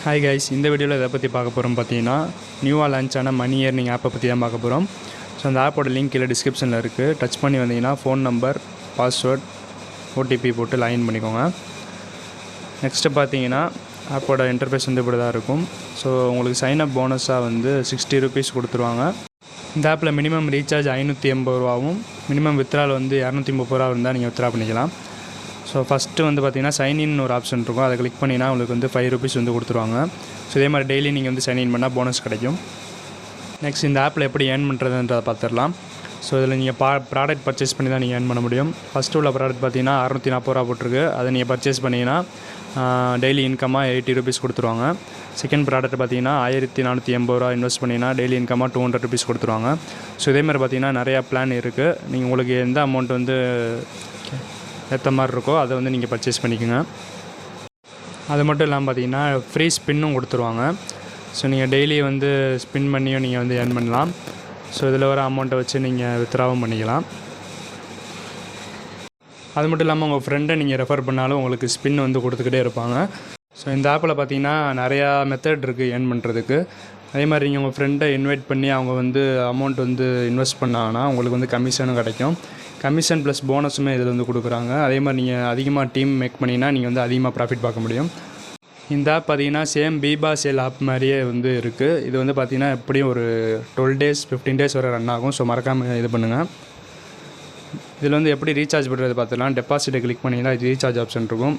Hi guys, இந்த வீடியோவில் எதை பற்றி பார்க்க போகிறோம் பார்த்தீங்கன்னா, நியூவாக லான்ச் ஆன மணி ஏர்னிங் ஆப்பை பற்றி தான் பார்க்க போகிறோம். ஸோ அந்த ஆப்போட லிங்க் கீழே டிஸ்கிரிப்ஷனில் இருக்குது. டச் பண்ணி வந்தீங்கன்னா ஃபோன் நம்பர், பாஸ்வேர்ட், ஓடிபி போட்டு லாகின் பண்ணிக்கோங்க. நெக்ஸ்ட்டு பார்த்தீங்கன்னா ஆப்போட இன்டர்ஃபேஸ் வந்து இப்படி தான் இருக்கும். ஸோ உங்களுக்கு சைன்அப் போனஸாக வந்து 60 ரூபீஸ் கொடுத்துருவாங்க. இந்த ஆப்பில் மினிமம் ரீசார்ஜ் 580 ரூபாவும், மினிமம் வித்ட்ரால் வந்து 230 ரூபா இருந்தால் நீங்கள் வித்ட்ரா பண்ணிக்கலாம். ஸோ ஃபஸ்ட்டு வந்து பார்த்திங்கன்னா சைன்இன் ஒரு ஆப்ஷன் இருக்கும். அதை கிளிக் பண்ணினா உங்களுக்கு வந்து 5 ரூபீஸ் வந்து கொடுத்துருவாங்க. ஸோ இதே மாதிரி டெய்லி நீங்கள் வந்து சைன்இன் பண்ணால் போனஸ் கிடைக்கும். நெக்ஸ்ட் இந்த ஆப்பில் எப்படி ஏர்ன் பண்ணுறதுன்றதை பார்த்துடலாம். ஸோ இதில் நீங்கள் ப்ராடக்ட் பர்ச்சேஸ் பண்ணி தான் நீங்கள் ஏர்ன் பண்ண முடியும். ஃபஸ்ட்டு உள்ள ப்ராடக்ட் பார்த்தீங்கன்னா 640 ரூபா போட்டிருக்கு. அதை நீங்கள் பர்ச்சேஸ் பண்ணிங்கன்னா டெய்லி இன்கமாக 80 ரூபீஸ் கொடுத்துருவாங்க. செகண்ட் ப்ராடக்ட் பார்த்தீங்கன்னா 1480 ரூபா இன்வெஸ்ட் பண்ணிங்கன்னா டெய்லி இன்கமாக 200 ரூபீஸ் கொடுத்துருவாங்க. ஸோ இதே மாதிரி பார்த்தீங்கன்னா நிறையா பிளான் இருக்குது. நீங்கள் உங்களுக்கு எந்த அமௌண்ட் வந்து ஏற்ற மாதிரி இருக்கோ அதை வந்து நீங்கள் பர்ச்சேஸ் பண்ணிக்கோங்க. அது மட்டும் இல்லாமல் பார்த்தீங்கன்னா ஃப்ரீ ஸ்பின்னும் கொடுத்துருவாங்க. ஸோ நீங்கள் டெய்லி வந்து ஸ்பின் பண்ணியும் நீங்கள் வந்து ஏர்ன் பண்ணலாம். ஸோ இதில் வர அமௌண்ட்டை வச்சு நீங்கள் வித்ட்ராவும் பண்ணிக்கலாம். அது மட்டும் இல்லாமல் உங்கள் ஃப்ரெண்டை நீங்கள் ரெஃபர் பண்ணாலும் உங்களுக்கு ஸ்பின் வந்து கொடுத்துக்கிட்டே இருப்பாங்க. ஸோ இந்த ஆப்பில் பார்த்தீங்கன்னா நிறையா மெத்தட் இருக்குது ஏர்ன் பண்ணுறதுக்கு. அதே மாதிரி நீங்கள் உங்கள் ஃப்ரெண்டை இன்வைட் பண்ணி அவங்க வந்து அமௌண்ட் வந்து இன்வெஸ்ட் பண்ணாங்கன்னா உங்களுக்கு வந்து கமிஷனும் கிடைக்கும். கமிஷன் ப்ளஸ் போனஸுமே இதில் வந்து கொடுக்குறாங்க. அதே மாதிரி நீங்கள் அதிகமாக டீம் மேக் பண்ணிங்கன்னா நீங்கள் வந்து அதிகமாக ப்ராஃபிட் பார்க்க முடியும். இந்த ஆப் பார்த்தீங்கன்னா சேம் பீபா சேல் ஆப் மாதிரியே வந்து இருக்குது. இது வந்து பார்த்திங்கன்னா எப்படியும் ஒரு 12 days 15 days வரை ரன் ஆகும். ஸோ மறக்காமல் இது பண்ணுங்கள். இதில் வந்து எப்படி ரீசார்ஜ் பண்ணுறது பார்த்துலாம். டெபாசிட்டை கிளிக் பண்ணிங்கன்னா ரீசார்ஜ் ஆப்ஷன் இருக்கும்.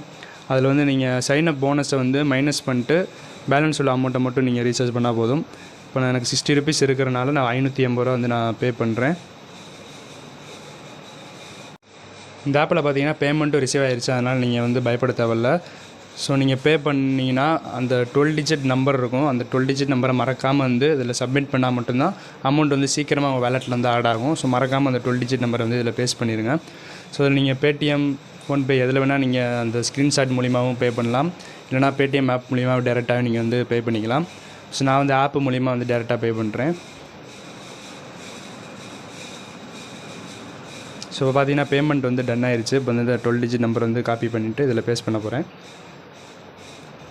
அதில் வந்து நீங்கள் சைன்அப் போனஸை வந்து மைனஸ் பண்ணிட்டு பேலன்ஸ் உள்ள அமௌண்ட்டை மட்டும் நீங்கள் ரீசார்ஜ் பண்ணால் போதும். இப்போ நான் எனக்கு 60 ரூபீஸ் இருக்கிறனால நான் 580 ரூபா வந்து நான் பே பண்ணுறேன். இந்த ஆப்பில் பார்த்தீங்கன்னா பேமெண்ட்டும் ரிசீவ் ஆகிடுச்சு. அதனால் நீங்கள் வந்து பயப்பட தேவையில்ல. ஸோ நீங்கள் பே பண்ணிங்கன்னா அந்த 12 digit நம்பர் இருக்கும். அந்த 12 digit நம்பரை மறக்காமல் வந்து இதில் சப்மிட் பண்ணால் மட்டும்தான் அமௌண்ட் வந்து சீக்கிரமாக உங்கள் வேலெட்டில் வந்து ஆட் ஆகும். ஸோ மறக்காமல் அந்த 12 digit நம்பரை வந்து இதில் பேஸ்ட் பண்ணிடுங்க. ஸோ நீங்கள் பேடிஎம், ஃபோன்பே எதில் வேணால் நீங்கள் அந்த ஸ்க்ரீன்ஷாட் மூலிமாவும் பே பண்ணலாம். இல்லைனா பேடிஎம் ஆப் மூலிமா டேரெக்டாக நீங்கள் வந்து பே பண்ணிக்கலாம். ஸோ நான் வந்து ஆப் மூலிமா வந்து டேரெக்டாக பே பண்ணுறேன். ஸோ பார்த்தீங்கன்னா பேமெண்ட் வந்து டன் ஆயிடுச்சு. இப்போ வந்து 12 digit நம்பர் வந்து காப்பி பண்ணிவிட்டு இதில் பேஸ்ட் பண்ண போகிறேன்.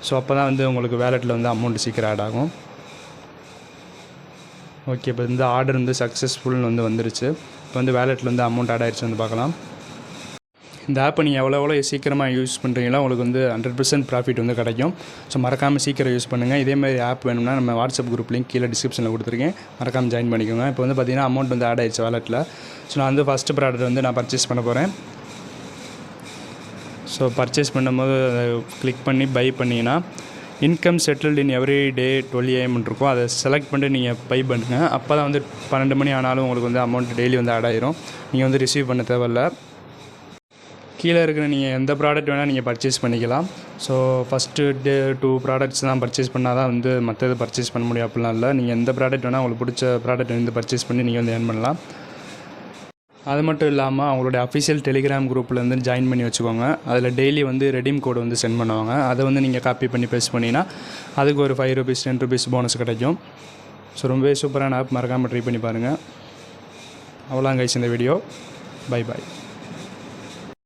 ஸோ அப்போ தான் வந்து உங்களுக்கு வேலெட்டில் வந்து அமௌண்ட் சீக்கிரம் ஆட் ஆகும். ஓகே, இப்போ இந்த ஆர்டர் வந்து சக்ஸஸ்ஃபுல்னு வந்து வந்துருச்சு. இப்போ வந்து வேலெட்டில் வந்து அமௌண்ட் ஆட் ஆகிடுச்சு வந்து பார்க்கலாம். இந்த ஆப்பை நீங்கள் எவ்வளோ சீக்கிரமாக யூஸ் பண்ணுறீங்களோ உங்களுக்கு வந்து 100% ப்ராஃபிட் வந்து கிடைக்கும். ஸோ மறக்காமல் சீக்கிரம் யூஸ் பண்ணுங்கள். இதேமாதிரி ஆப் வேணும்னா நம்ம வாட்ஸ்அப் குரூப் லிங்க் கீழே டிஸ்கிரிப்ஷனில் கொடுத்துருக்கேன். மறக்காமல் ஜாயின் பண்ணிக்கோங்க. இப்போ வந்து பார்த்திங்கன்னா அமௌண்ட் வந்து ஆட் ஆகிடுச்சு வேலெட்டில். ஸோ நான் வந்து ஃபஸ்ட்டு ப்ராடக்ட் வந்து நான் பர்ச்சேஸ் பண்ண போகிறேன். ஸோ பர்ச்சேஸ் பண்ணும்போது கிளிக் பண்ணி பை பண்ணிங்கன்னா income settled in every day 12 AM இருக்கும். அதை செலக்ட் பண்ணிட்டு நீங்கள் பை பண்ணுங்கள். அப்போ தான் வந்து 12 மணி ஆனாலும் உங்களுக்கு வந்து அமௌண்ட் டெய்லி வந்து ஆட் ஆகிரும். நீங்கள் வந்து ரிசீவ் பண்ண தேவையில்லை. கீழே இருக்கிற நீங்கள் எந்த ப்ராடக்ட் வேணால் நீங்கள் பர்ச்சேஸ் பண்ணிக்கலாம். ஸோ ஃபஸ்ட்டு 2 ப்ராடக்ட்ஸ் தான் பர்ச்சேஸ் பண்ணால் தான் வந்து மற்றது பர்ச்சேஸ் பண்ண முடியும் அப்படிலாம் இல்லை. நீங்கள் எந்த ப்ராடக்ட் வேணால் உங்களுக்கு பிடிச்ச ப்ராடக்ட் வந்து பர்ச்சேஸ் பண்ணி நீங்கள் வந்து ஏர்ன் பண்ணலாம். அது மட்டும் இல்லாமல் அவங்களுடைய அஃபிஷியல் டெலிகிராம் குரூப்பில் வந்து ஜாயின் பண்ணி வச்சுக்கோங்க. அதில் டெய்லி வந்து ரெடீம் கோடு வந்து சென்ட் பண்ணுவாங்க. அதை வந்து நீங்கள் காப்பி பண்ணி பேஸ்ட் பண்ணிங்கன்னா அதுக்கு ஒரு 5 ரூபீஸ் 10 ரூபீஸ் போனஸ் கிடைக்கும். ஸோ ரொம்பவே சூப்பரான ஆப், மறக்காமல் ட்ரை பண்ணி பாருங்கள். அவ்வளோதான் கைஸ் இந்த வீடியோ. Bye bye.